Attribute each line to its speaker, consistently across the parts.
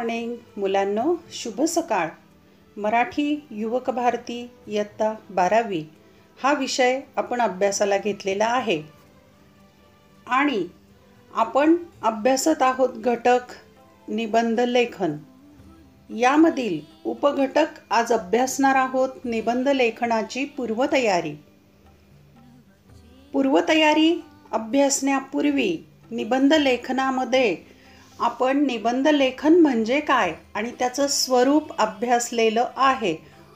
Speaker 1: Morning मुलांनो, शुभ सकाळ. मराठी युवक भारती इयत्ता 12वी हा विषय आपण अभ्यासाला घेतलेला आहे आणि आपण अभ्यासत आहोत घटक निबंध लेखन. यामधील उपघटक आज अभ्यासणार आहोत निबंध लेखनाची पूर्वतयारी. पूर्वतयारी अभ्यासण्यापूर्वी निबंध लेखनामध्ये आपण निबंध लेखन म्हणजे काय आणि त्याचं स्वरूप अभ्यासलेलं आहे.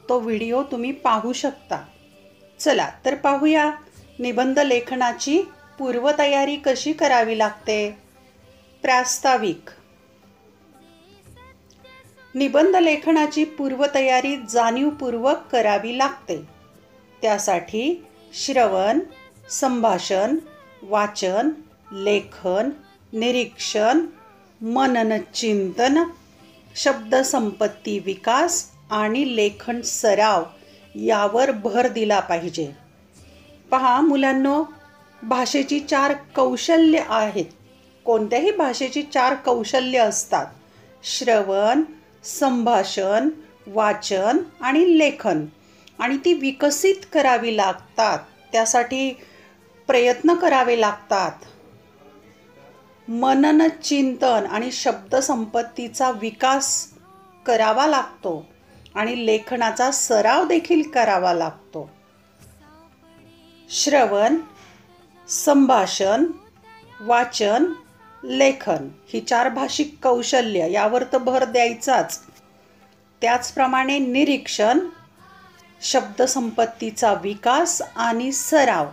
Speaker 1: तो व्हिडिओ तुम्ही पाहू शकता. चला तर पाहूया निबंध लेखनाची पूर्वतयारी कशी करावी लागते. प्रास्ताविक. निबंध लेखनाची पूर्वतयारी जाणीवपूर्वक करावी लागते. त्यासाठी श्रवण, संभाषण, वाचन, लेखन, निरीक्षण, मनन चिंतन, शब्दसंपत्ती विकास आणि लेखन सराव यावर भर दिला पाहिजे. पहा मुलांनो, भाषेची 4 कौशल्य आहेत. कोणत्याही भाषेची 4 कौशल्य असतात: श्रवण, संभाषण, वाचन आणि लेखन. आणि ती विकसित करावी लागतात. त्यासाठी प्रयत्न करावे लागतात. मनन चिंतन आणि शब्दसंपत्तीचा विकास करावा लागतो आणि लेखनाचा सराव देखील करावा लागतो. श्रवण, संभाषण, वाचन, लेखन ही 4 भाषिक कौशल्य यावर तर भर द्यायचाच. त्याचप्रमाणे निरीक्षण, शब्दसंपत्तीचा विकास आणि सराव.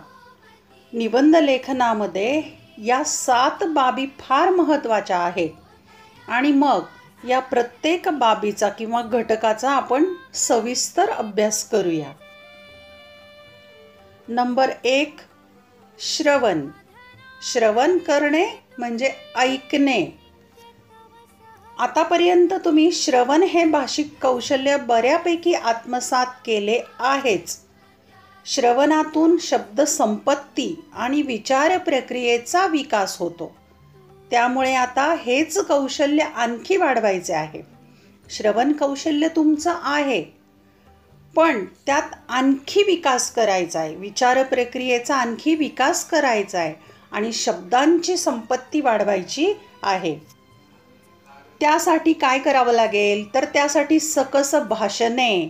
Speaker 1: निबंध लेखनामध्ये या 7 बाबी फार महत्त्वाच्या आहेत आणि मग या प्रत्येक बाबीचा किंवा घटकाचा आपण सविस्तर अभ्यास करूया. नंबर 1, श्रवण. श्रवण करणे म्हणजे ऐकणे. आतापर्यंत तुम्ही श्रवण हे भाषिक कौशल्य बऱ्यापैकी आत्मसात केले आहेच. श्रवणातून शब्दसंपत्ती आणि विचार प्रक्रियेचा विकास होतो. त्यामुळे आता हेच कौशल्य आणखी वाढवायचे आहे. श्रवण कौशल्य तुमचं आहे, पण त्यात आणखी विकास करायचा आहे. विचार प्रक्रियेचा आणखी विकास करायचा आहे आणि शब्दांची संपत्ती वाढवायची आहे. त्यासाठी काय करावं लागेल तर त्यासाठी सकस भाषणे,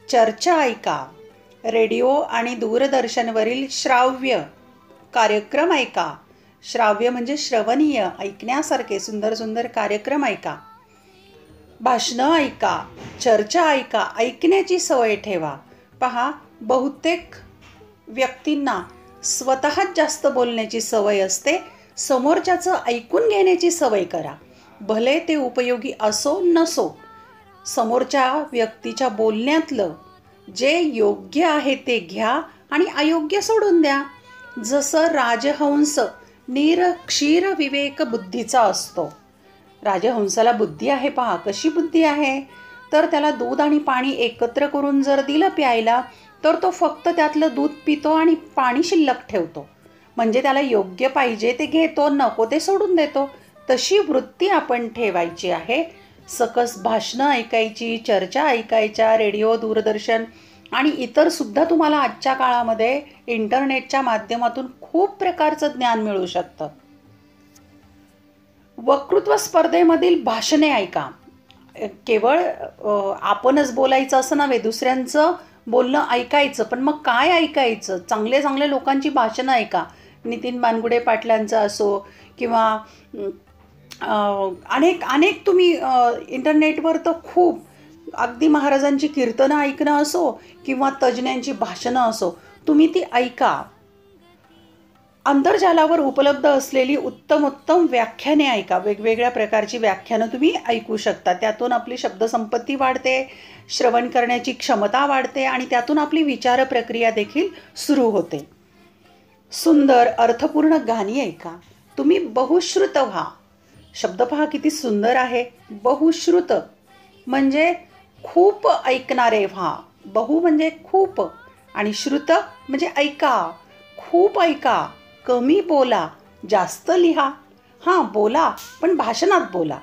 Speaker 1: चर्चा ऐका, रेडिओ आणि दूरदर्शनवरील श्राव्य कार्यक्रम ऐका. श्राव्य म्हणजे श्रवणीय, ऐकण्यासारखे सुंदर सुंदर कार्यक्रम ऐका. भाषणं ऐका, चर्चा ऐका, ऐकण्याची सवय ठेवा. पहा, बहुतेक व्यक्तींना स्वतःच जास्त बोलण्याची सवय असते. समोरच्याचं ऐकून घेण्याची सवय करा. भले ते उपयोगी असो नसो, समोरच्या व्यक्तीच्या बोलण्यातलं जे योग्य आहे ते घ्या आणि अयोग्य सोडून द्या. जसं राजहंस क्षीर विवेक बुद्धीचा असतो. राजहंसाला बुद्धी आहे. पहा कशी बुद्धी आहे. तर त्याला दूध आणि पाणी एकत्र करून जर दिलं प्यायला तर तो फक्त त्यातलं दूध पितो आणि पाणी शिल्लक ठेवतो. म्हणजे त्याला योग्य पाहिजे ते घेतो, नको ते सोडून देतो. तशी वृत्ती आपण ठेवायची आहे. सकस भाषणं ऐकायची, चर्चा ऐकायच्या, रेडिओ, दूरदर्शन आणि इतर सुद्धा तुम्हाला आजच्या काळामध्ये इंटरनेटच्या माध्यमातून खूप प्रकारचं ज्ञान मिळू शकतं. वक्तृत्व स्पर्धेमधील भाषणे ऐका. केवळ आपणच बोलायचं असं नव्हे, दुसऱ्यांचं बोलणं ऐकायचं. पण मग काय ऐकायचं? चांगले चांगले लोकांची भाषणं ऐका. नितीन बानगुडे पाटलांचं असो किंवा अनेक तुम्ही इंटरनेटवर तर खूप अगदी महाराजांची कीर्तनं ऐकणं असो किंवा तज्ज्ञांची भाषणं असो, तुम्ही ती ऐका. आंतरजालावर उपलब्ध असलेली उत्तम व्याख्याने ऐका. वेगवेगळ्या प्रकारची व्याख्यानं तुम्ही ऐकू शकता. त्यातून आपली शब्दसंपत्ती वाढते, श्रवण करण्याची क्षमता वाढते आणि त्यातून आपली विचार प्रक्रिया देखील सुरू होते. सुंदर अर्थपूर्ण गाणी ऐका. तुम्ही बहुश्रुत व्हा. शब्द पहा किती सुंदर आहे. बहुश्रुत म्हणजे खूप ऐकणारे व्हा. बहु म्हणजे खूप आणि श्रुत म्हणजे ऐका. खूप ऐका, कमी बोला, जास्त लिहा. हां बोला, पण भाषणात बोला.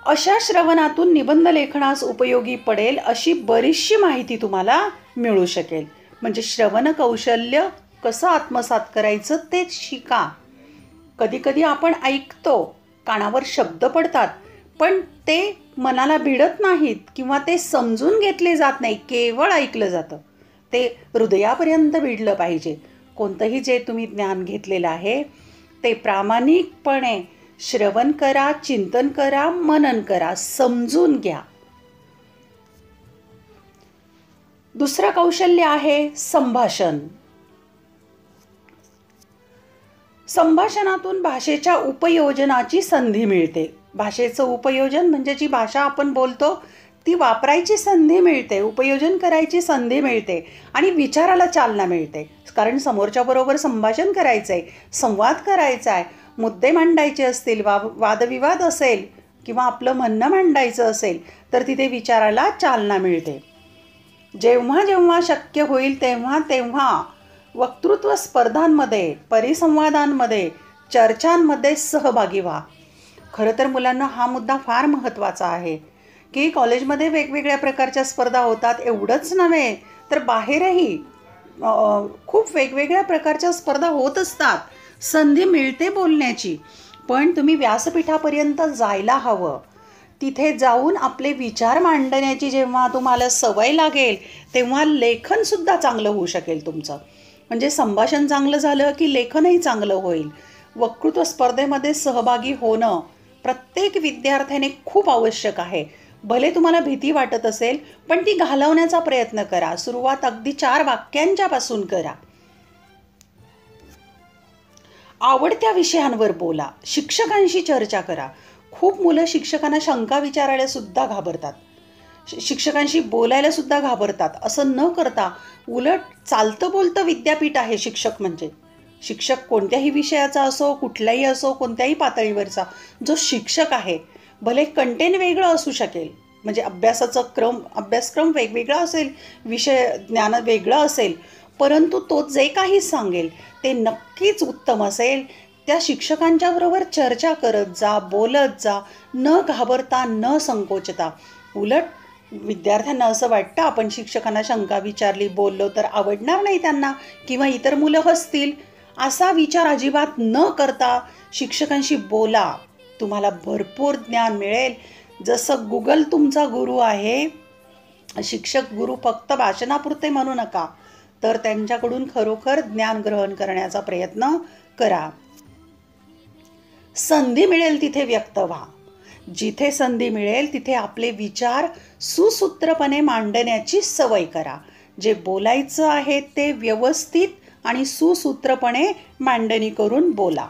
Speaker 1: अशा श्रवणातून निबंध लेखनास उपयोगी पडेल अशी बरीचशी माहिती तुम्हाला मिळू शकेल. म्हणजे श्रवण कौशल्य कसं आत्मसात करायचं तेच शिका. कधीकधी आपण ऐकतो, कानावर शब्द पडतात, पण ते मनाला भिडत नाहीत किंवा ते समजून घेतले जात नाही, केवळ ऐकलं जातं. ते हृदयापर्यंत भिडलं पाहिजे. कोणतंही जे तुम्ही ज्ञान घेतलेलं आहे ते प्रामाणिकपणे श्रवण करा, चिंतन करा, मनन करा, समजून घ्या. दुसरं कौशल्य आहे संभाषण. संभाषणातून भाषेच्या उपयोजनाची संधी मिळते. भाषेचं उपयोजन म्हणजे जी भाषा आपण बोलतो ती वापरायची संधी मिळते, उपयोजन करायची संधी मिळते आणि विचाराला चालना मिळते. कारण समोरच्याबरोबर संभाषण करायचं आहे, संवाद करायचा आहे, मुद्दे मांडायचे असतील, वादविवाद असेल किंवा आपलं म्हणणं मांडायचं असेल तर तिथे विचाराला चालना मिळते. जेव्हा जेव्हा शक्य होईल तेव्हा तेव्हा वक्तृत्व स्पर्धांमध्ये, परिसंवादांमध्ये, चर्चांमध्ये सहभागी व्हा. खरं तर मुलांना हा मुद्दा फार महत्त्वाचा आहे की कॉलेजमध्ये वेगवेगळ्या प्रकारच्या स्पर्धा होतात. एवढंच नव्हे तर बाहेरही खूप वेगवेगळ्या प्रकारच्या स्पर्धा होत असतात. संधी मिळते बोलण्याची, पण तुम्ही व्यासपीठापर्यंत जायला हवं. तिथे जाऊन आपले विचार मांडण्याची जेव्हा तुम्हाला सवय लागेल तेव्हा लेखनसुद्धा चांगलं होऊ शकेल तुमचं. म्हणजे संभाषण चांगलं झालं की लेखनही चांगलं होईल. वक्तृत्व स्पर्धेमध्ये सहभागी होणं प्रत्येक विद्यार्थ्याने खूप आवश्यक आहे. भले तुम्हाला भीती वाटत असेल पण ती घालवण्याचा प्रयत्न करा. सुरुवात अगदी 4 वाक्यांच्यापासून करा. आवडत्या विषयांवर बोला, शिक्षकांशी चर्चा करा. खूप मुलं शिक्षकांना शंका विचारायला सुद्धा घाबरतात, शिक्षकांशी बोलायला सुद्धा घाबरतात. असं न करता उलट चालतं बोलतं विद्यापीठ आहे शिक्षक म्हणजे. शिक्षक कोणत्याही विषयाचा असो, कुठलाही असो, कोणत्याही पातळीवरचा जो शिक्षक आहे, भले कंटेंट वेगळं असू शकेल, म्हणजे अभ्यासक्रम वेगवेगळा असेल, विषय ज्ञान वेगळं असेल, परंतु तो जे काही सांगेल ते नक्कीच उत्तम असेल. त्या शिक्षकांच्या बरोबर चर्चा करत जा, बोलत जा, न घाबरता, न संकोचता. उलट विद्यार्थ्यांना असं वाटतं आपण शिक्षकांना शंका विचारली, बोललो तर आवडणार नाही त्यांना किंवा इतर मुलं हसतील. असा विचार अजिबात न करता शिक्षकांशी बोला. तुम्हाला भरपूर ज्ञान मिळेल. जसं गुगल तुमचा गुरु आहे, शिक्षक गुरु फक्त भाषणापुरते म्हणू नका, तर त्यांच्याकडून खरोखर ज्ञान ग्रहण करण्याचा प्रयत्न करा. संधी मिळेल तिथे व्यक्त व्हा. जिथे संधी मिळेल तिथे आपले विचार सुसूत्रपणे मांडण्याची सवय करा. जे बोलायचं आहे ते व्यवस्थित आणि सुसूत्रपणे मांडणी करून बोला.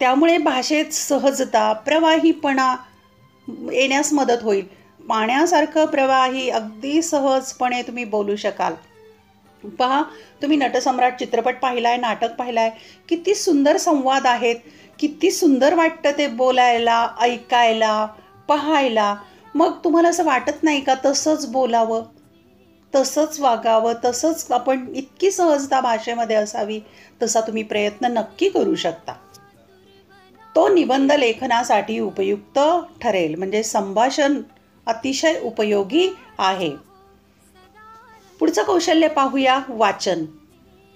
Speaker 1: त्यामुळे भाषेत सहजता, प्रवाहीपणा येण्यास मदत होईल. पाण्यासारखं प्रवाही अगदी सहजपणे तुम्ही बोलू शकाल. पहा, तुम्ही नटसम्राट चित्रपट पाहिलाय, नाटक पाहिलाय, किती सुंदर संवाद आहेत, किती सुंदर वाटतं ते बोलायला, ऐकायला, पाहायला. मग तुम्हाला असं वाटत नाही का तसंच बोलावं, तसंच वागावं, तसंच आपण इतकी सहजता भाषेमध्ये असावी? तसा तुम्ही प्रयत्न नक्की करू शकता. तो निबंध लेखनासाठी उपयुक्त ठरेल. म्हणजे संभाषण अतिशय उपयोगी आहे. पुढचं कौशल्य पाहूया, वाचन.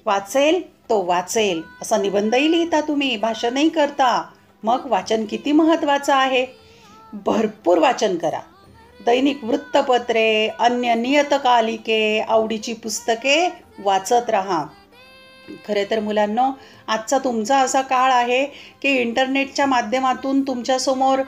Speaker 1: वाचेल तो वाचेल असा निबंधही लिहिता तुम्ही, भाषणही करता. मग वाचन किती महत्त्वाचं आहे. भरपूर वाचन करा. दैनिक वृत्तपत्रे, अन्य नियतकालिके, आवडीची पुस्तके वाचत राहा. खरे तर मुलांनो, आजचा तुमचा असा काळ आहे की इंटरनेटच्या माध्यमातून तुमच्यासमोर,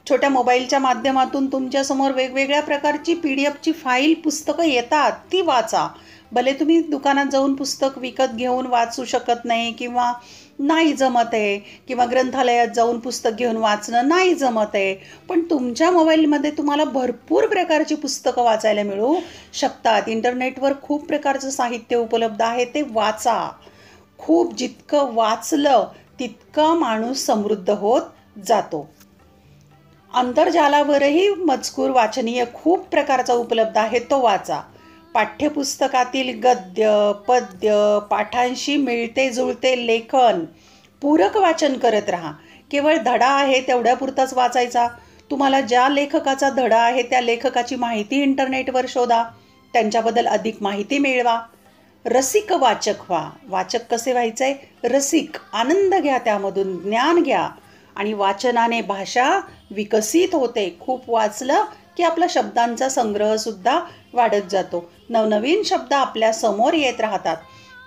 Speaker 1: छोट्या मोबाईलच्या माध्यमातून तुमच्यासमोर वेगवेगळ्या प्रकारची PDF फाईल, पुस्तकं येतात, ती वाचा. भले तुम्ही दुकानात जाऊन पुस्तक विकत घेऊन वाचू शकत नाही किंवा नाही जमत आहे, किंवा ग्रंथालयात जाऊन पुस्तक घेऊन वाचणं नाही जमत आहे, पण तुमच्या मोबाईलमध्ये तुम्हाला भरपूर प्रकारची पुस्तकं वाचायला मिळू शकतात. इंटरनेटवर खूप प्रकारचं साहित्य उपलब्ध आहे, ते वाचा. खूप जितकं वाचलं तितकं माणूस समृद्ध होत जातो. आंतरजालावरही मजकूर वाचनीय खूप प्रकारचा उपलब्ध आहे, तो वाचा. पाठ्यपुस्तकातील गद्य, पद्य, पाठांशी मिळते जुळते लेखन, पूरक वाचन करत राहा. केवळ धडा आहे तेवढ्यापुरताच वाचायचा, तुम्हाला ज्या लेखकाचा धडा आहे त्या लेखकाची माहिती इंटरनेटवर शोधा, त्यांच्याबद्दल अधिक माहिती मिळवा. रसिक वाचक व्हा. वाचक कसे व्हायचं आहे? रसिक. आनंद घ्या, त्यामधून ज्ञान घ्या. आणि वाचनाने भाषा विकसित होते. खूप वाचलं की आपला शब्दांचा संग्रहसुद्धा वाढत जातो. नवनवीन शब्द आपल्या समोर येत राहतात.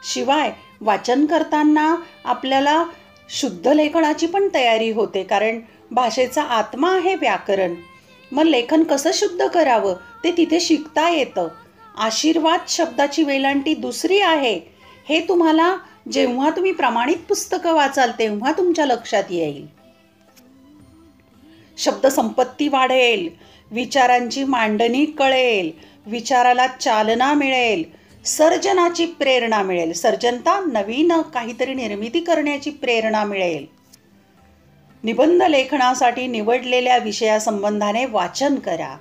Speaker 1: शिवाय वाचन करताना आपल्याला शुद्ध लेखनाची पण तयारी होते, कारण भाषेचा आत्मा आहे व्याकरण. मग लेखन कसं शुद्ध करावं ते तिथे शिकता येतं. आशीर्वाद शब्दाची वेलांटी दुसरी आहे, हे तुम्हाला जेव्हा तुम्ही प्रमाणित पुस्तकं वाचाल तेव्हा तुमच्या लक्षात येईल. शब्दसंपत्ती वाढेल, विचारांची मांडणी कळेल, विचाराला चालना मिळेल, सर्जनाची प्रेरणा मिळेल. सर्जनता नवीन काहीतरी निर्मिती करण्याची प्रेरणा मिळेल. निबंध लेखनासाठी निवडलेल्या विषयासंबंधाने वाचन करा.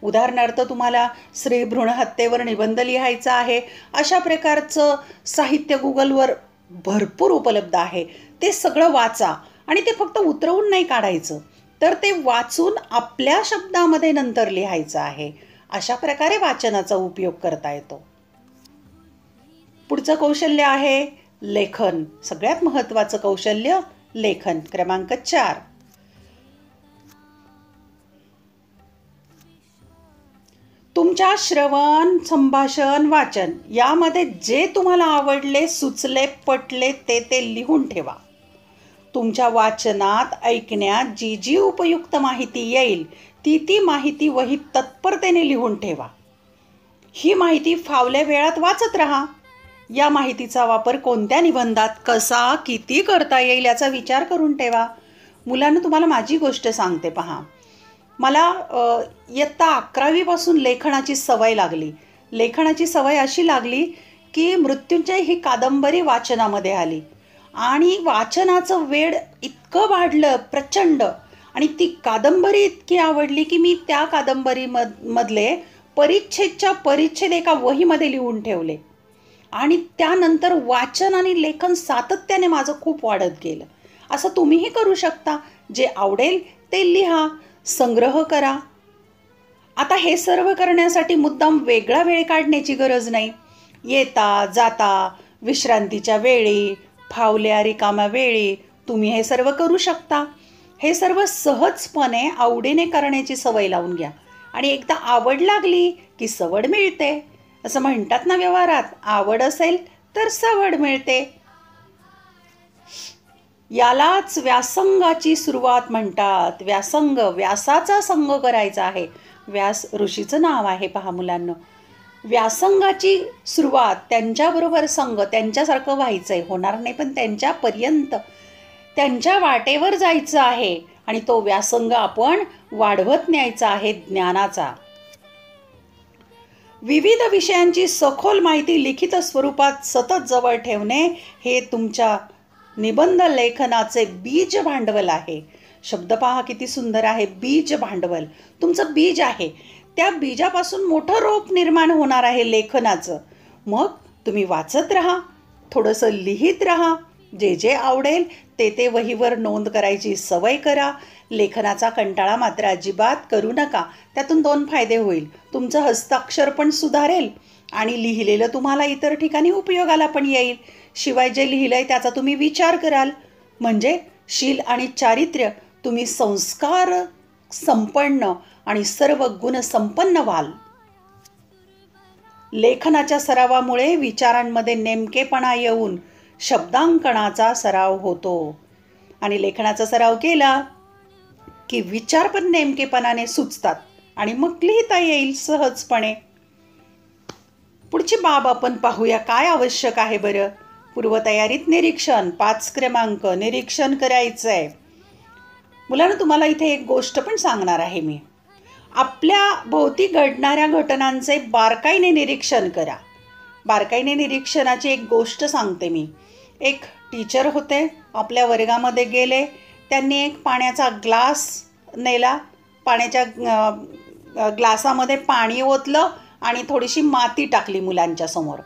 Speaker 1: उदाहरणार्थ तुम्हाला स्त्री भ्रूण हत्येवर निबंध लिहायचा आहे, अशा प्रकारचं साहित्य गुगलवर भरपूर उपलब्ध आहे. ते सगळं वाचा आणि ते फक्त उतरवून नाही काढायचं, तर ते वाचून आपल्या शब्दामध्ये नंतर लिहायचं आहे. अशा प्रकारे वाचनाचा उपयोग करता येतो. पुढचं कौशल्य आहे लेखन. सगळ्यात महत्त्वाचं कौशल्य लेखन. क्रमांक 4. तुमच्या श्रवण, संभाषण, वाचन यामध्ये जे तुम्हाला आवडले, सुचले, पटले ते लिहून ठेवा. तुमच्या वाचनात, ऐकण्यात जी जी उपयुक्त माहिती येईल ती माहिती वहीत तत्परतेने लिहून ठेवा. ही माहिती फावल्या वेळात वाचत राहा. या माहितीचा वापर कोणत्या निबंधात कसा, किती करता येईल याचा विचार करून ठेवा. मुलांना तुम्हाला माझी गोष्ट सांगते पहा. मला इयत्ता 11वीपासून लेखनाची सवय लागली. लेखनाची सवय अशी लागली की मृत्युंजय ही कादंबरी वाचनामध्ये आली आणि वाचनाचं वेड इतकं वाढलं प्रचंड, आणि ती कादंबरी इतकी आवडली की मी त्या कादंबरीमधले परिच्छेदच्या परिच्छेद एका वहीमध्ये लिहून ठेवले. आणि त्यानंतर वाचन आणि लेखन सातत्याने माझं खूप वाढत गेलं. असं तुम्हीही करू शकता. जे आवडेल ते लिहा, संग्रह करा. आता हे सर्व करण्यासाठी मुद्दाम वेगळा वेळ काढण्याची गरज नाही. येता जाता, विश्रांतीच्या वेळी, फावल्या रिकाम्या वेळी तुम्ही हे सर्व करू शकता. हे सर्व सहजपणे आवडीने करण्याची सवय लावून घ्या. आणि एकदा आवड लागली की सवड मिळते. असं म्हणतात ना व्यवहारात, आवड असेल तर सवड मिळते. यालाच व्यासंगाची सुरुवात म्हणतात. व्यासंग, व्यासाचा संग करायचा आहे. व्यास ऋषीचं नाव आहे पहा मुलांना. व्यासंगाची सुरुवात, त्यांच्याबरोबर संग, त्यांच्यासारखं व्हायचं आहे. होणार नाही पण त्यांच्यापर्यंत, त्यांच्या वाटेवर जायचं आहे. आणि तो व्यासंग आपण वाढवत न्यायचा आहे ज्ञानाचा. विविध विषयांची सखोल माहिती लिखित स्वरूपात सतत जवळ ठेवणे हे तुमच्या निबंध लेखनाचे बीज भांडवल आहे. शब्द पहा किती सुंदर आहे. बीज भांडवल. तुमचं बीज आहे, त्या बीजापासून मोठं रोप निर्माण होणार आहे लेखनाचं. मग तुम्ही वाचत राहा, थोडंसं लिहित राहा. जे जे आवडेल ते वहीवर नोंद करायची सवय करा. लेखनाचा कंटाळा मात्र अजिबात करू नका. त्यातून 2 फायदे होईल. तुमचं हस्ताक्षर पण सुधारेल आणि लिहिलेलं तुम्हाला इतर ठिकाणी उपयोगाला पण येईल. शिवाय जे लिहिलंय त्याचा तुम्ही विचार कराल. म्हणजे शील आणि चारित्र्य, तुम्ही संस्कार संपन्न आणि सर्व गुण संपन्न व्हाल. लेखनाच्या सरावामुळे विचारांमध्ये नेमकेपणा येऊन शब्दांकनाचा सराव होतो. आणि लेखनाचा सराव केला की विचार पण नेमकेपणाने सुचतात आणि मग लिहिता येईल सहजपणे. पुढची बाब आपण पाहूया. काय आवश्यक आहे बरं? पूर्वतयारीत निरीक्षण. 5 क्रमांक, निरीक्षण करायचं आहे. मुलांना तुम्हाला इथे एक गोष्ट पण सांगणार आहे मी. आपल्या भोवती घडणाऱ्या घटनांचे बारकाईने निरीक्षण करा. बारकाईने निरीक्षणाची एक गोष्ट सांगते मी. एक टीचर होते, आपल्या वर्गामध्ये गेले. त्यांनी एक पाण्याचा ग्लास नेला. पाण्याच्या ग्लासामध्ये पाणी ओतलं आणि थोडीशी माती टाकली मुलांच्या समोर.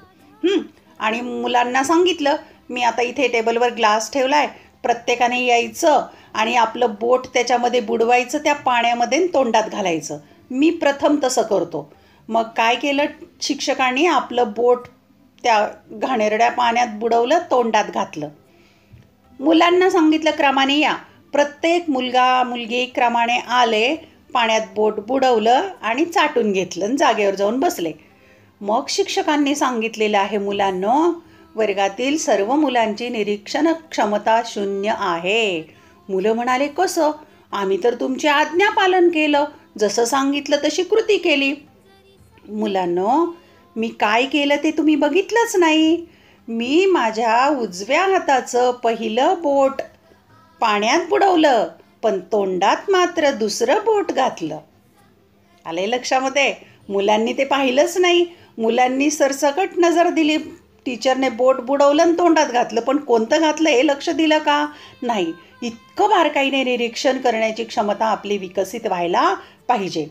Speaker 1: आणि मुलांना सांगितलं, मी आता इथे टेबलवर ग्लास ठेवला आहे, प्रत्येकाने यायचं आणि आपलं बोट त्याच्यामध्ये बुडवायचं, त्या पाण्यामध्ये तोंडात घालायचं. मी प्रथम तसं करतो. मग काय केलं शिक्षकांनी, आपलं बोट त्या घाणेरड्या पाण्यात बुडवलं, तोंडात घातलं. मुलांना सांगितलं क्रमाने या. प्रत्येक मुलगा मुलगी क्रमाने आले, पाण्यात बोट बुडवलं आणि चाटून घेतलं आणि जागेवर जाऊन बसले. मग शिक्षकांनी सांगितलेलं आहे, मुलांनो, वर्गातील सर्व मुलांची निरीक्षण क्षमता 0 आहे. मुलं म्हणाले, कसं? आम्ही तर तुमची आज्ञा पालन केलं, जसं सांगितलं तशी कृती केली. मुलांनो, मी काय केलं ते तुम्ही बघितलंच नाही. मी माझ्या उजव्या हाताचं पहिलं बोट पाण्यात बुडवलं, पण तोंडात मात्र दुसरं बोट घातलं. आले लक्षामध्ये? मुलांनी ते पाहिलंच नाही. मुलांनी सरसकट नजर दिली. टीचरने बोट बुडवलं आणि तोंडात घातलं, पण कोणतं घातलं हे लक्ष दिलं का? नाही. इतकं बारकाईने निरीक्षण करण्याची क्षमता आपली विकसित व्हायला पाहिजे.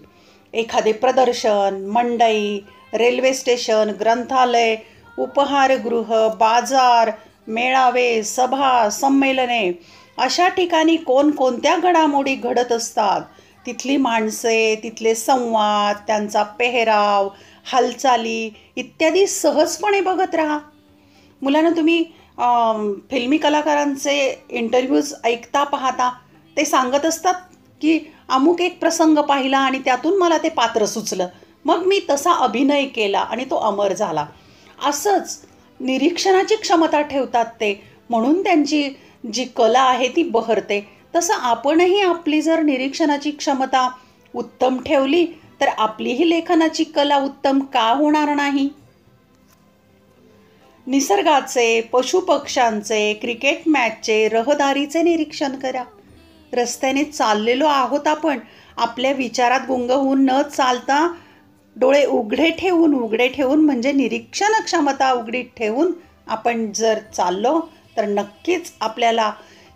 Speaker 1: एखादे प्रदर्शन, मंडई, रेल्वे स्टेशन, ग्रंथालय, उपहारगृह, बाजार, मेळावे, सभा, संमेलने, अशा ठिकाणी कोणकोणत्या घडामोडी घडत असतात, तिथली माणसे, तिथले संवाद, त्यांचा पेहराव, हालचाली इत्यादी सहजपणे बघत राहा. मुलांना तुम्ही फिल्मी कलाकारांचे इंटरव्ह्यूज ऐकता पाहता, ते सांगत असतात की अमुक एक प्रसंग पाहिला आणि त्यातून मला ते पात्र सुचलं, मग मी तसा अभिनय केला आणि तो अमर झाला. असंच निरीक्षणाची क्षमता ठेवतात ते, म्हणून त्यांची जी कला आहे ती बहरते. तसं आपणही आपली जर निरीक्षणाची क्षमता उत्तम ठेवली तर आपलीही लेखनाची कला उत्तम का होणार नाही? निसर्गाचे, पशुपक्ष्यांचे, क्रिकेट मॅचचे, रहदारीचे निरीक्षण करा. रस्त्याने चाललेलो आहोत आपण, आपल्या विचारात गुंग होऊन न चालता डोळे उघडे ठेवून म्हणजे निरीक्षण क्षमता उघडी ठेवून आपण जर चाललो तर नक्कीच आपल्याला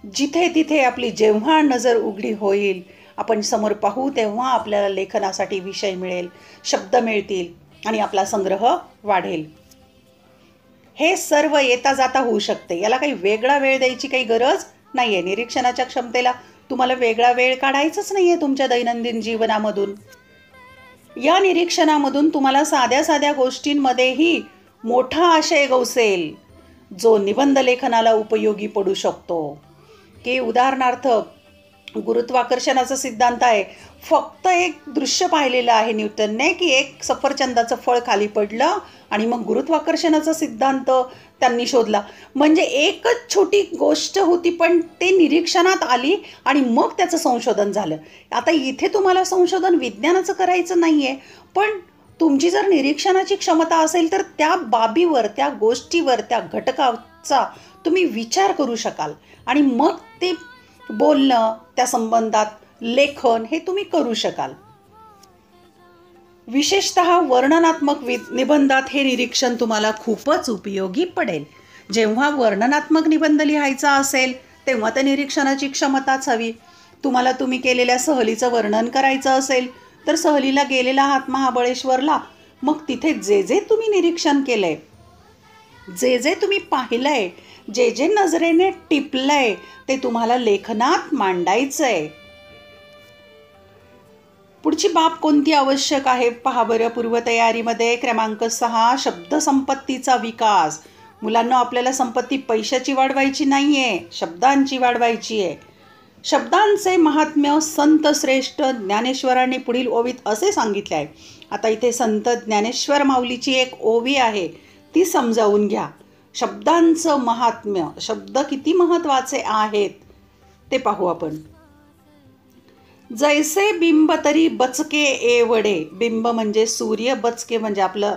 Speaker 1: जिथे तिथे आपली जेव्हा नजर उघडी होईल, आपण समोर पाहू तेव्हा आपल्याला लेखनासाठी विषय मिळेल, शब्द मिळतील आणि आपला संग्रह वाढेल. हे सर्व येता जाता होऊ शकते. याला काही वेगळा वेळ द्यायची काही गरज नाही आहे. निरीक्षणाच्या क्षमतेला तुम्हाला वेगळा वेळ काढायचाच नाही आहे तुमच्या दैनंदिन जीवनामधून. या निरीक्षणामधून तुम्हाला साध्या साध्या गोष्टींमध्येही मोठा आशय गवसेल, जो निबंध लेखनाला उपयोगी पडू शकतो. की उदाहरणार्थ गुरुत्वाकर्षणाचा सिद्धांत आहे. फक्त एक दृश्य पाहिलेलं आहे न्यूटनने की एक सफरचंदाचं फळ खाली पडलं आणि मग गुरुत्वाकर्षणाचा सिद्धांत त्यांनी शोधला. म्हणजे एकच छोटी गोष्ट होती, पण ते निरीक्षणात आली आणि मग त्याचं संशोधन झालं. आता इथे तुम्हाला संशोधन विज्ञानाचं करायचं नाही आहे, पण तुमची जर निरीक्षणाची क्षमता असेल तर त्या बाबीवर, त्या गोष्टीवर, त्या घटकाचा तुम्ही विचार करू शकाल आणि मग ते बोलणं, त्या संबंधात लेखन हे तुम्ही करू शकाल. विशेषतः वर्णनात्मक निबंधात हे निरीक्षण तुम्हाला खूपच उपयोगी पडेल. जेव्हा वर्णनात्मक निबंध लिहायचा असेल तेव्हा त्या निरीक्षणाची क्षमताच हवी. तुम्हाला तुम्ही केलेल्या सहलीचं वर्णन करायचं असेल तर सहलीला गेलेला आहात महाबळेश्वरला, मग तिथे जे जे तुम्ही निरीक्षण केलंय, जे जे तुम्ही पाहिलंय, जे जे नजरेने टिपलंय, ते तुम्हाला लेखनात मांडायचंय. पुढची बाब कोणती आवश्यक आहे पहा बरं पूर्वतयारीमध्ये. क्रमांक 6, शब्दसंपत्तीचा विकास. मुलांना आपल्याला संपत्ती पैशाची वाढवायची नाही आहे, शब्दांची वाढवायची आहे. शब्दांचे महात्म्य संत श्रेष्ठ ज्ञानेश्वरांनी पुढील ओवीत असे सांगितले आहे. आता इथे संत ज्ञानेश्वर माऊलीची एक ओवी आहे, ती समजावून घ्या. शब्दांचं महात्म्य, शब्द किती महत्त्वाचे आहेत ते पाहू आपण. जैसे बिंब तरी बचके एवढे. बिंब म्हणजे सूर्य, बचके म्हणजे आपलं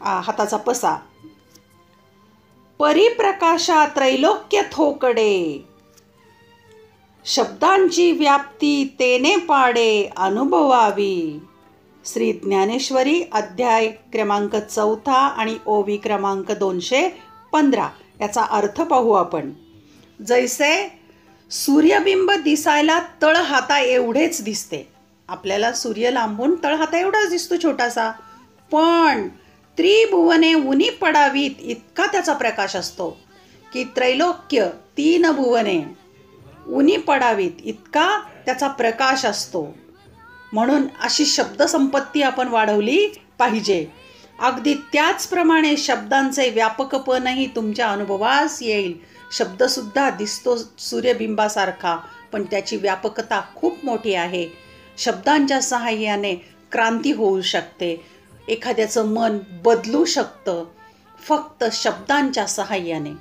Speaker 1: हाताचा पसा. परिप्रकाशा त्रैलोक्य थोकडे. शब्दांची व्याप्ती तेने पाडे अनुभवावी. श्री ज्ञानेश्वरी अध्याय क्रमांक 4 आणि ओवी क्रमांक 215. याचा अर्थ पाहू आपण. जैसे सूर्यबिंब दिसायला तळ हाता एवढेच दिसते. आपल्याला सूर्य लांबून तळ हाता एवढाच दिसतो छोटासा, पण त्रिभुवने उनी पडावीत इतका त्याचा प्रकाश असतो. की त्रैलोक्य 3 भुवने उनी पडावीत इतका त्याचा प्रकाश असतो. म्हणून अशी शब्दसंपत्ती आपण वाढवली पाहिजे. अगदी त्याचप्रमाणे शब्दांचे व्यापकपणही तुमच्या अनुभवास येईल. शब्दसुद्धा दिसतो सूर्यबिंबासारखा, पण त्याची व्यापकता खूप मोठी आहे. शब्दांच्या सहाय्याने क्रांती होऊ शकते. एखाद्याचं मन बदलू शकतं फक्त शब्दांच्या सहाय्याने.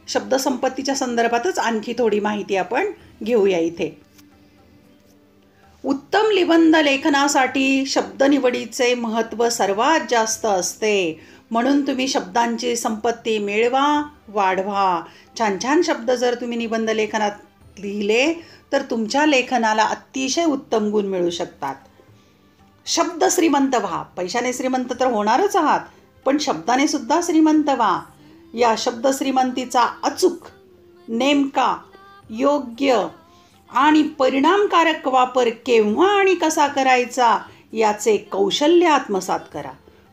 Speaker 1: शब्दसंपत्तीच्या संदर्भातच आणखी थोडी माहिती आपण घेऊया इथे. उत्तम निबंध लेखनासाठी शब्दनिवडीचे महत्त्व सर्वात जास्त असते. म्हणून तुम्ही शब्दांची संपत्ती मिळवा, वाढवा. छान छान शब्द जर तुम्ही निबंध लेखनात लिहिले तर तुमच्या लेखनाला अतिशय उत्तम गुण मिळू शकतात. शब्द श्रीमंत व्हा. पैशाने श्रीमंत तर होणारच आहात, पण शब्दाने सुद्धा श्रीमंत व्हा. या शब्द श्रीमंतीचा अचूक, नेमका, योग्य आणि परिणामकारक वापर केव्हा आणि कसा करायचा याचे कौशल्य आत्मसात करा.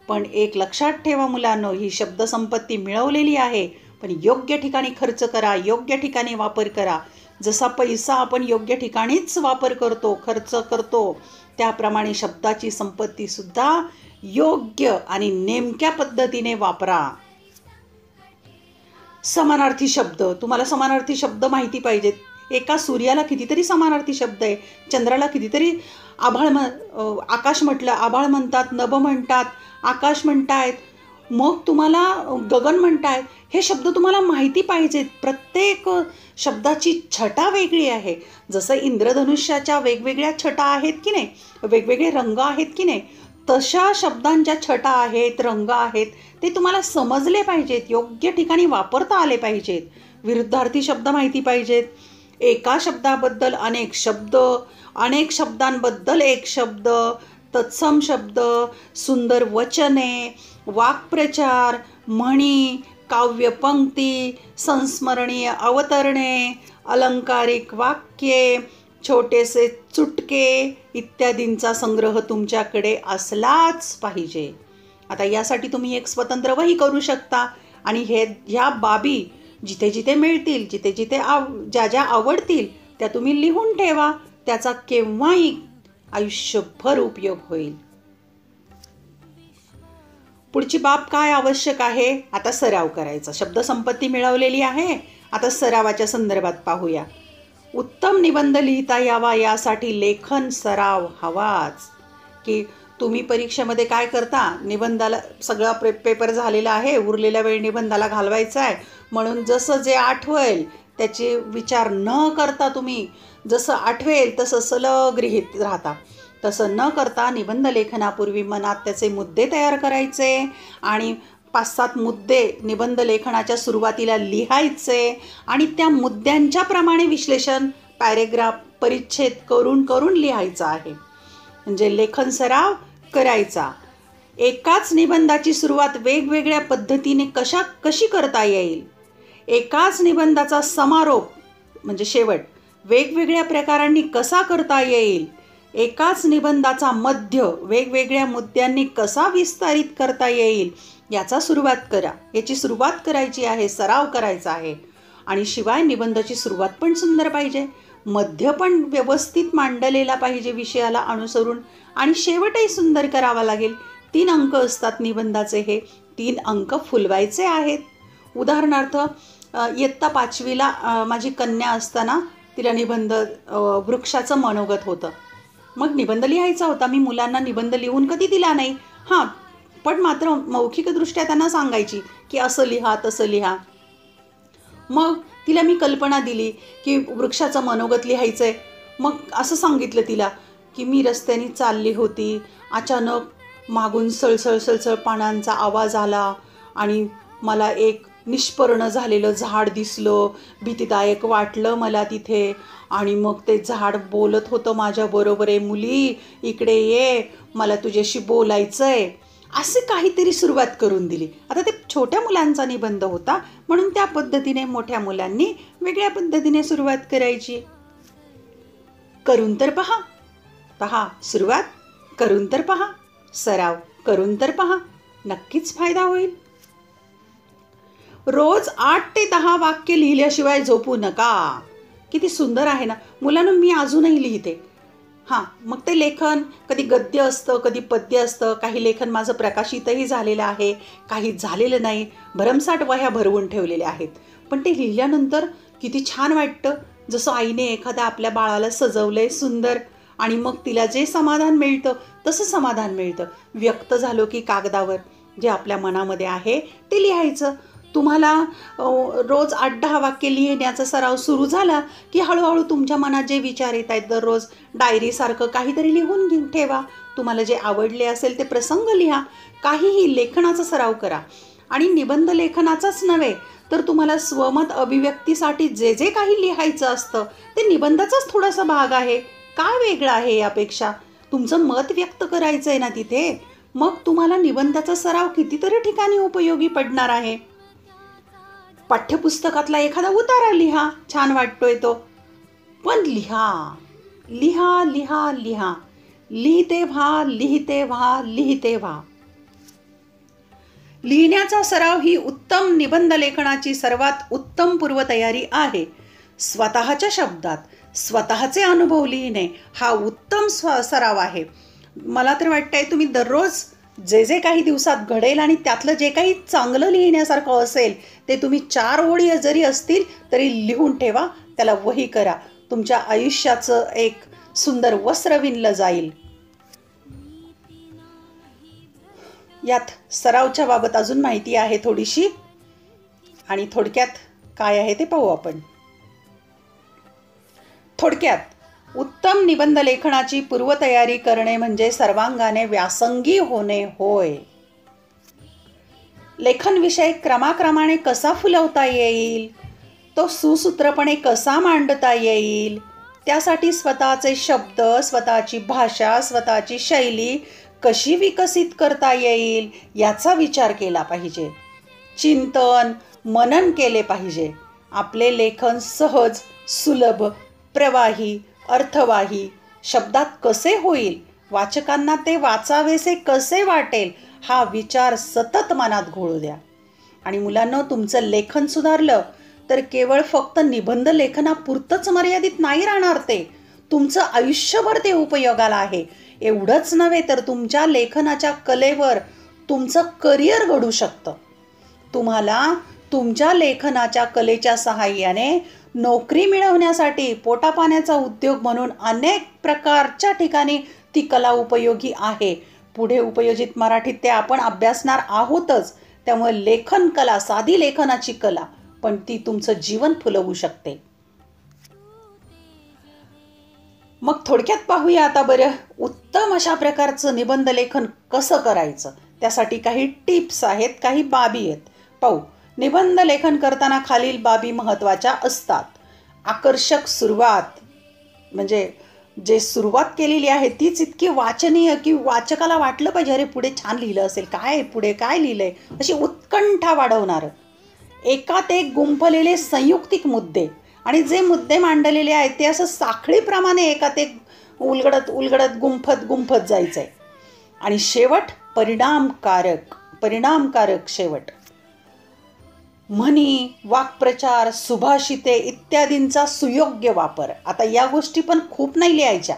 Speaker 1: पण एक लक्षात ठेवा मुलांनो, ही शब्दसंपत्ती मिळवलेली आहे, पण योग्य ठिकाणी खर्च करा, योग्य ठिकाणी वापर करा. जसा पैसा आपण योग्य ठिकाणीच वापर करतो, खर्च करतो, त्याप्रमाणे शब्दाची संपत्तीसुद्धा योग्य आणि नेमक्या पद्धतीने वापरा. समानार्थी शब्द. तुम्हाला समानार्थी शब्द माहिती पाहिजेत. एका सूर्याला कितीतरी समानार्थी शब्द आहे. चंद्राला कितीतरी आकाश म्हटलं, आभाळ म्हणतात, नभ म्हणतात, आकाश म्हणतायत, मग तुम्हाला गगन म्हणतायत. हे शब्द तुम्हाला माहिती पाहिजेत. प्रत्येक शब्दाची छटा वेगळी आहे. जसं इंद्रधनुष्याच्या वेगवेगळ्या छटा आहेत की नाही, वेगवेगळे रंग आहेत की नाही, तशा शब्दांच्या छटा आहेत, रंग आहेत. ते तुम्हाला समजले पाहिजेत, योग्य ठिकाणी वापरता आले पाहिजेत. विरुद्धार्थी शब्द माहिती पाहिजेत. एका शब्दाबद्दल अनेक शब्द, अनेक शब्दांबद्दल एक शब्द, तत्सम शब्द, सुंदर वचने, वाक्प्रचार, म्हणी, काव्यपंक्ती, संस्मरणीय अवतरणे, अलंकारिक वाक्ये, छोटेसे चुटके इत्यादींचा संग्रह तुमच्याकडे असलाच पाहिजे. आता यासाठी तुम्ही एक स्वतंत्र वही करू शकता आणि ह्या बाबी जिथे जिथे मिळतील, जिथे जिथे ज्या ज्या आवडतील त्या तुम्ही लिहून ठेवा. त्याचा केव्हाही आयुष्यभर उपयोग होईल. पुढची बाब काय आवश्यक आहे? आता सराव करायचा. शब्दसंपत्ती मिळवलेली आहे, आता सरावाच्या संदर्भात पाहूया. उत्तम निबंध लिहिता यावा यासाठी लेखन सराव हवाच. की तुम्ही परीक्षेमध्ये काय करता, निबंधाला सगळा पेपर झालेला आहे, उरलेला वेळ निबंधाला घालवायचा आहे, म्हणून जसं जे आठवेल त्याचे विचार न करता तुम्ही जसं आठवेल तसं सलग लिहित राहता. तसं न करता निबंध लेखनापूर्वी मनात त्याचे मुद्दे तयार करायचे आणि 5-7 मुद्दे निबंध लेखनाच्या सुरुवातीला लिहायचे आणि त्या मुद्द्यांच्या प्रमाणे विश्लेषण, पॅरेग्राफ, परिच्छेद करून लिहायचं आहे. म्हणजे लेखन सराव करायचा. एकाच निबंधाची सुरुवात वेगवेगळ्या पद्धतीने कशी करता येईल, एकाच निबंधाचा समारोप म्हणजे शेवट वेगवेगळ्या प्रकारांनी कसा करता येईल, एकाच निबंधाचा मध्य वेगवेगळ्या मुद्द्यांनी कसा विस्तारित करता येईल याची सुरुवात करायची आहे, सराव करायचा आहे. आणि शिवाय निबंधाची सुरुवात पण सुंदर पाहिजे, मध्य पण व्यवस्थित मांडलेला पाहिजे विषयाला अनुसरून आणि शेवटही सुंदर करावा लागेल. 3 अंक असतात निबंधाचे. हे 3 अंक फुलवायचे आहेत. उदाहरणार्थ इयत्ता 5वीला माझी कन्या असताना तिला निबंध वृक्षाचं मनोगत होतं. मग निबंध लिहायचा होता. मी मुलांना निबंध लिहून कधी दिला नाही, पण मात्र मौखिकदृष्ट्या त्यांना सांगायची की असं लिहा, तसं लिहा. मग तिला मी कल्पना दिली की वृक्षाचं मनोगत लिहायचं आहे. मग असं सांगितलं तिला की मी रस्त्याने चालली होती, अचानक मागून सळसळ पानांचा आवाज आला आणि मला एक निष्पर्ण झालेलं झाड दिसलं. भीतीदायक वाटलं मला तिथे आणि मग ते झाड बोलत होतं माझ्याबरोबर, आहे मुली इकडे ये, मला तुझ्याशी बोलायचं आहे. असे काहीतरी सुरुवात करून दिली. आता ते छोट्या मुलांचा निबंध होता म्हणून त्या पद्धतीने मोठ्या मुलांनी वेगळ्या पद्धतीने सुरुवात करायची. करून तर पहा, सुरुवात करून तर पहा, सराव करून तर पहा, नक्कीच फायदा होईल. रोज 8 ते 10 वाक्य लिहिल्याशिवाय झोपू नका. किती सुंदर आहे ना. मुलांना मी अजूनही लिहिते. हां, मग ते लेखन कधी गद्य असतं, कधी पद्य असतं. काही लेखन माझं प्रकाशितही झालेलं आहे, काही झालेलं नाही. भरमसाठ वह्या भरवून ठेवलेल्या आहेत. पण ते लिहिल्यानंतर किती छान वाटतं. जसं आईने एखाद्या आपल्या बाळाला सजवलंय सुंदर आणि मग तिला जे समाधान मिळतं तसं समाधान मिळतं. व्यक्त झालो की कागदावर जे आपल्या मनामध्ये आहे ते लिहायचं. तुम्हाला रोज 8-10 वाक्य लिहिण्याचा सराव सुरू झाला की हळूहळू तुमच्या मनात जे विचार येत आहेत दररोज डायरीसारखं काहीतरी लिहून ठेवा. तुम्हाला जे आवडले असेल ते प्रसंग लिहा. काहीही लेखनाचा सराव करा. आणि निबंध लेखनाचाच नव्हे तर तुम्हाला स्वमत अभिव्यक्तीसाठी जे जे काही लिहायचं असतं ते निबंधाचाच थोडासा भाग आहे. काय वेगळं आहे यापेक्षा? तुमचं मत व्यक्त करायचं आहे ना तिथे. मग तुम्हाला निबंधाचा सराव कितीतरी ठिकाणी उपयोगी पडणार आहे. पाठ्यपुस्तकातला एखादा उतारा लिहा, छान वाटतोय तो. पण लिहा लिहा लिहा लिहा. लिहिते व्हा लिहिते व्हा लिहिते व्हा. लिहिण्याचा सराव ही उत्तम निबंध लेखनाची सर्वात उत्तम पूर्वतयारी आहे. स्वतःच्या शब्दात स्वतःचे अनुभव लिहिणे हा उत्तम सराव आहे. मला तर वाटतंय तुम्ही दररोज जे जे काही दिवसात घडेल आणि त्यातलं जे काही चांगलं लिहिण्यासारखं असेल ते तुम्ही 4 ओळी जरी असतील तरी लिहून ठेवा. त्याला वही करा. तुमच्या आयुष्याचं एक सुंदर वस्त्र विणलं जाईल. यात सरावच्या बाबत अजून माहिती आहे थोडीशी आणि थोडक्यात काय आहे ते पाहू आपण. थोडक्यात उत्तम निबंध लेखनाची पूर्वतयारी करणे म्हणजे सर्वांगाने व्यासंगी होणे होय. लेखन विषय क्रमाक्रमाने कसा फुलवता येईल, तो सुसूत्रपणे कसा मांडता येईल, त्यासाठी स्वतःचे शब्द, स्वतःची भाषा, स्वतःची शैली कशी विकसित करता येईल याचा विचार केला पाहिजे. चिंतन मनन केले पाहिजे. आपले लेखन सहज, सुलभ, प्रवाही, अर्थवाही शब्दात कसे होईल, वाचकांना ते वाचावेसे कसे वाटेल हा विचार सतत मनात घोळू द्या. आणि मुलांनो, तुमचं लेखन सुधारलं तर केवळ फक्त निबंध लेखनापुरतंच मर्यादित नाही राहणार ते. तुमचं आयुष्यभर ते उपयोगाला आहे. एवढंच नव्हे तर तुमच्या लेखनाच्या कलेवर तुमचं करिअर घडू शकतं. तुम्हाला तुमच्या लेखनाच्या कलेच्या सहाय्याने नोकरी मिळवण्यासाठी पोटापाण्याचा उद्योग म्हणून अनेक प्रकारच्या ठिकाणी ती कला उपयोगी आहे. पुढे उपयोजित मराठीत ते आपण अभ्यासणार आहोतच. त्यामुळे लेखन कला साधी लेखनाची कला पण ती तुमचं जीवन फुलवू शकते. मग थोडक्यात पाहूया आता बरं, उत्तम अशा प्रकारचं निबंध लेखन कसं करायचं. त्यासाठी काही टिप्स आहेत, काही बाबी आहेत. पाहू. निबंध लेखन करताना खालील बाबी महत्त्वाच्या असतात. आकर्षक सुरुवात, म्हणजे जे सुरुवात केलेली आहे तीच इतकी वाचनीय की वाचकाला वाटलं पाहिजे अरे पुढे छान लिहिलं असेल, काय पुढे काय लिहिलंय, अशी उत्कंठा वाढवणारं. एकात एक गुंफलेले संयुक्तिक मुद्दे आणि जे मुद्दे मांडलेले आहेत ते असं साखळीप्रमाणे एकात एक उलगडत गुंफत जायचं आहे. आणि शेवट परिणामकारक शेवट. म्हणी, वाक्प्रचार, सुभाषिते इत्यादींचा सुयोग्य वापर. आता या गोष्टी पण खूप नाही लिहायच्या.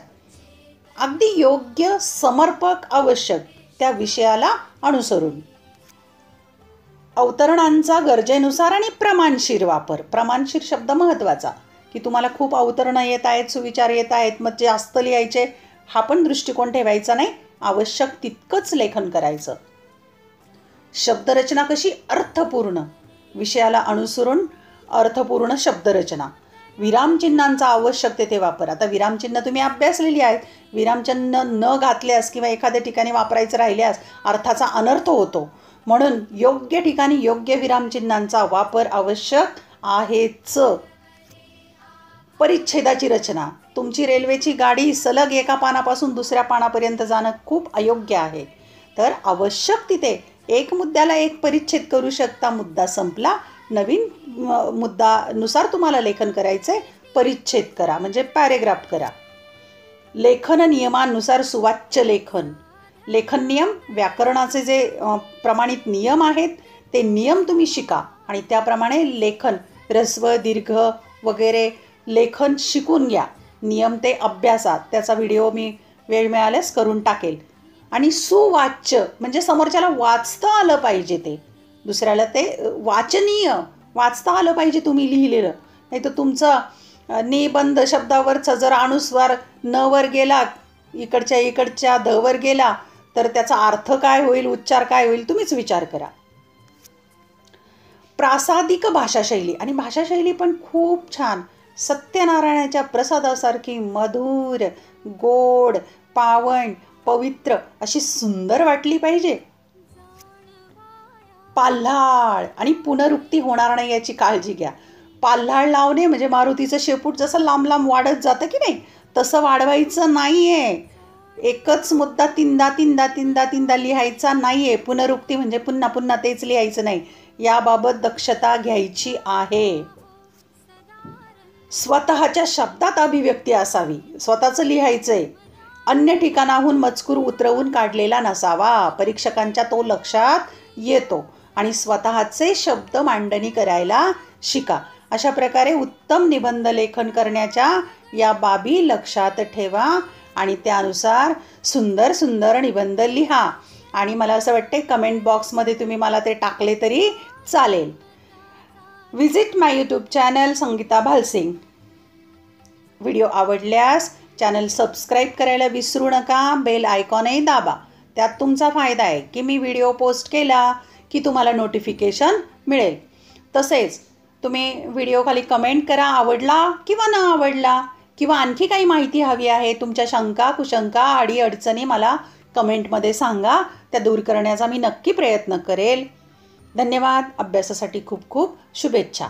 Speaker 1: अगदी योग्य, समर्पक, आवश्यक त्या विषयाला अनुसरून. अवतरणांचा गरजेनुसार आणि प्रमाणशीर वापर. प्रमाणशीर शब्द महत्त्वाचा की तुम्हाला खूप अवतरणं येत आहेत, सुविचार येत आहेत, मग जास्त लिहायचे हा पण दृष्टिकोन ठेवायचा नाही. आवश्यक तितकंच लेखन करायचं. शब्दरचना कशी? अर्थपूर्ण, विषयाला अनुसरून अर्थपूर्ण शब्दरचना. विरामचिन्हांचा आवश्यक तेथे वापर. आता विरामचिन्ह तुम्ही अभ्यासलेली आहेत. विरामचिन्ह न घातल्यास किंवा एखाद्या ठिकाणी वापरायचं राहिल्यास अर्थाचा अनर्थ होतो. म्हणून योग्य ठिकाणी योग्य विरामचिन्हांचा वापर आवश्यक आहेच. परिच्छेदाची रचना. तुमची रेल्वेची गाडी सलग एका पानापासून दुसऱ्या पानापर्यंत जाणं खूप अयोग्य आहे. तर आवश्यक तिथे एक मुद्द्याला एक परिच्छेद करू शकता. मुद्दा संपला, नवीन मुद्दानुसार तुम्हाला लेखन करायचं आहे, परिच्छेद करा म्हणजे पॅरेग्राफ करा. लेखन नियमानुसार सुवाच्य लेखन. लेखन नियम, व्याकरणाचे जे प्रमाणित नियम आहेत ते नियम तुम्ही शिका. आणि त्याप्रमाणे लेखन ऱ्हस्व दीर्घ वगैरे लेखन शिकून घ्या. नियम ते अभ्यासात. त्याचा व्हिडिओ मी वेळ मिळाल्यास करून टाकेल. आणि सुवाच्य म्हणजे समोरच्याला वाचता आलं पाहिजे, ते दुसऱ्याला ते वाचनीय वाचता आलं पाहिजे तुम्ही लिहिलेलं. नाही तर तुमचं निबंध शब्दावरचा जर अनुस्वार न वर गेला, इकडच्या ध वर गेला, तर त्याचा अर्थ काय होईल, उच्चार काय होईल, तुम्हीच विचार करा. प्रासादिक भाषाशैली, आणि भाषाशैली पण खूप छान, सत्यनारायणाच्या प्रसादासारखी मधुर, गोड, पावन, पवित्र अशी सुंदर वाटली पाहिजे. पाल्हाळ आणि पुनरुक्ती होणार नाही याची काळजी घ्या. पाल्हाळ लावणे म्हणजे मारुतीचं शेपूट जसं लांब लांब वाढत जातं की नाही, तसं वाढवायचं नाही आहे. एकच मुद्दा तीनदा तीनदा तीनदा तीनदा लिहायचा नाही आहे. पुनरुक्ती म्हणजे पुन्हा पुन्हा तेच लिहायचं नाही. याबाबत दक्षता घ्यायची आहे. स्वतःच्या शब्दात अभिव्यक्ती असावी. स्वतःचं लिहायचं आहे. अन्य ठिकाणाहून मजकूर उतरवून काढलेला नसावा. परीक्षकांच्या तो लक्षात येतो. आणि स्वतःचे शब्द मांडणी करायला शिका. अशा प्रकारे उत्तम निबंध लेखन करण्याच्या या बाबी लक्षात ठेवा आणि त्यानुसार सुंदर सुंदर निबंध लिहा. आणि मला असं वाटते कमेंट बॉक्समध्ये तुम्ही मला ते टाकले तरी चालेल. विजिट माय YouTube channel Sangeeta Bhalsingh. Video आवडल्यास चॅनल सबस्क्राईब करायला विसरू नका. बेल आयकॉनही दाबा. त्यात तुमचा फायदा आहे की मी व्हिडिओ पोस्ट केला की तुम्हाला नोटिफिकेशन मिळेल. तसेच तुम्ही व्हिडिओ खाली कमेंट करा, आवडला किंवा न आवडला, किंवा आणखी काही माहिती हवी आहे, तुमच्या शंका कुशंका अडीअडचणी मला कमेंटमध्ये सांगा. त्या दूर करण्याचा मी नक्की प्रयत्न करेल. धन्यवाद. अभ्यासासाठी खूप खूप शुभेच्छा.